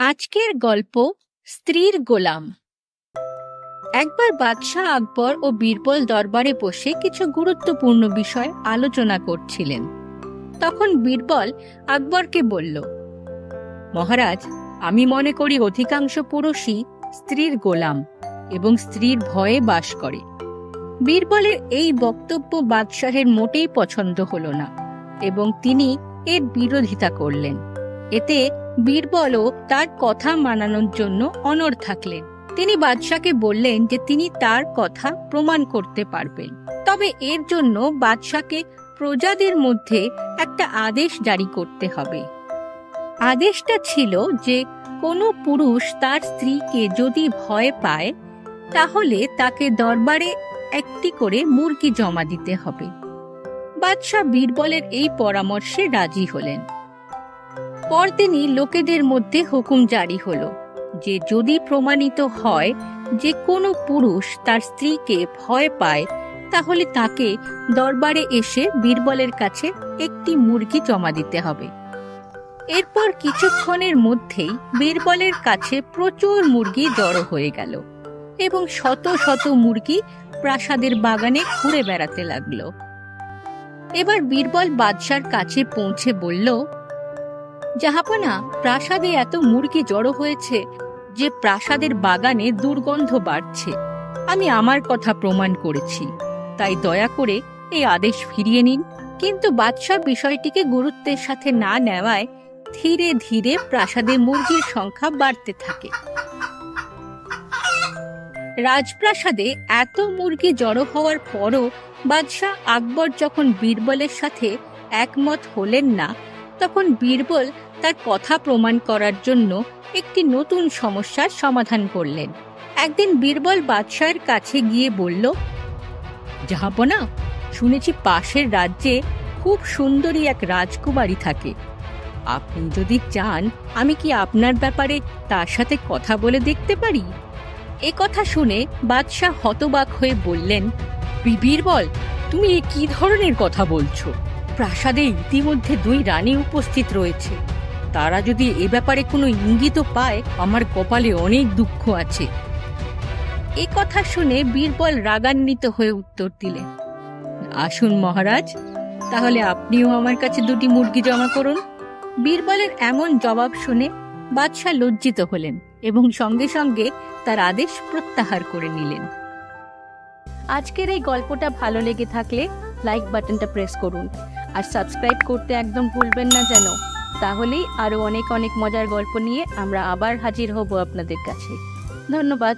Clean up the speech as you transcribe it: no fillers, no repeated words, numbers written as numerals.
আজকের গল্প স্ত্রীর গোলাম। একবার বাদশাহ আকবর ও বীরবল দরবারে বসে কিছু গুরুত্বপূর্ণ বিষয় আলোচনা করছিলেন। তখন বীরবল আকবরকে বলল, মহারাজ, আমি মনে করি অধিকাংশ পুরুষই স্ত্রীর গোলাম এবং স্ত্রীর ভয়ে বাস করে। বীরবলের এই বক্তব্য বাদশাহের মোটেই পছন্দ হল না এবং তিনি এর বিরোধিতা করলেন। এতে বীরবলও তার কথা মানানোর জন্য অনড় থাকলেন। তিনি বাদশাকে বললেন যে তিনি তার কথা প্রমাণ করতে পারবেন, তবে এর জন্য বাদশাকে প্রজাদের মধ্যে একটা আদেশ জারি করতে হবে। আদেশটা ছিল যে কোনো পুরুষ তার স্ত্রীকে যদি ভয় পায় তাহলে তাকে দরবারে একটি করে মুরগি জমা দিতে হবে। বাদশাহ বীরবলের এই পরামর্শে রাজি হলেন। পরদিনই লোকেদের মধ্যে হুকুম জারি হলো যে যদি প্রমাণিত হয় যে কোনো পুরুষ তার স্ত্রীকে ভয় পায় তাহলে তাকে দরবারে এসে বীরবলের কাছে একটি মুরগি জমা দিতে হবে। এরপর কিছুক্ষণের মধ্যেই বীরবলের কাছে প্রচুর মুরগি জড়ো হয়ে গেল এবং শত শত মুরগি প্রাসাদের বাগানে ঘুরে বেড়াতে লাগলো। এবার বীরবল বাদশার কাছে পৌঁছে বলল, জাহাপনা, প্রাসাদে এত মুরগি জড়ো হয়েছে যে প্রাসাদের বাগানে দুর্গন্ধ বাড়ছে। আমি আমার কথা প্রমাণ করেছি, তাই দয়া করে এই আদেশ ফিরিয়ে নিন। কিন্তু বাদশাহ বিষয়টিকে গুরুত্বের সাথে না নেওয়ায় ধীরে ধীরে প্রাসাদে মুরগির সংখ্যা বাড়তে থাকে। রাজপ্রাসাদে এত মুরগি জড়ো হওয়ার পরও বাদশাহ আকবর যখন বীরবলের সাথে একমত হলেন না, তখন বীরবল তার কথা প্রমাণ করার জন্য একটি নতুন সমস্যার সমাধান করলেন। একদিন বীরবল বাদশাহের কাছে গিয়ে বলল, জাহাপনা, শুনেছি পাশের রাজ্যে খুব সুন্দরী এক রাজকুমারী থাকে। আপনি যদি চান আমি কি আপনার ব্যাপারে তার সাথে কথা বলে দেখতে পারি? এ কথা শুনে বাদশাহ হতবাক হয়ে বললেন, বীরবল, তুমি কি ধরনের কথা বলছো? প্রাসাদে ইতিমধ্যে 2 রানী উপস্থিত রয়েছে। তারা যদি এ ব্যাপারে কোনো ইঙ্গিত পায় আমার কপালে অনেক দুঃখ আছে। এ কথা শুনে বীরবল রাগান্বিত হয়ে উত্তর দিলেন, আসুন মহারাজ, তাহলে আপনিও আমার কাছে 2টি মুরগি জমা করুন। বীরবলের এমন জবাব শুনে বাদশাহ লজ্জিত হলেন এবং সঙ্গে সঙ্গে তার আদেশ প্রত্যাহার করে নিলেন। আজকের এই গল্পটা ভালো লেগে থাকলে লাইক বাটনটা প্রেস করুন আর সাবস্ক্রাইব করতে একদম ভুলবেন না যেন। তাহলেই আরো অনেক অনেক মজার গল্প নিয়ে আমরা আবার হাজির হব আপনাদের কাছে। ধন্যবাদ।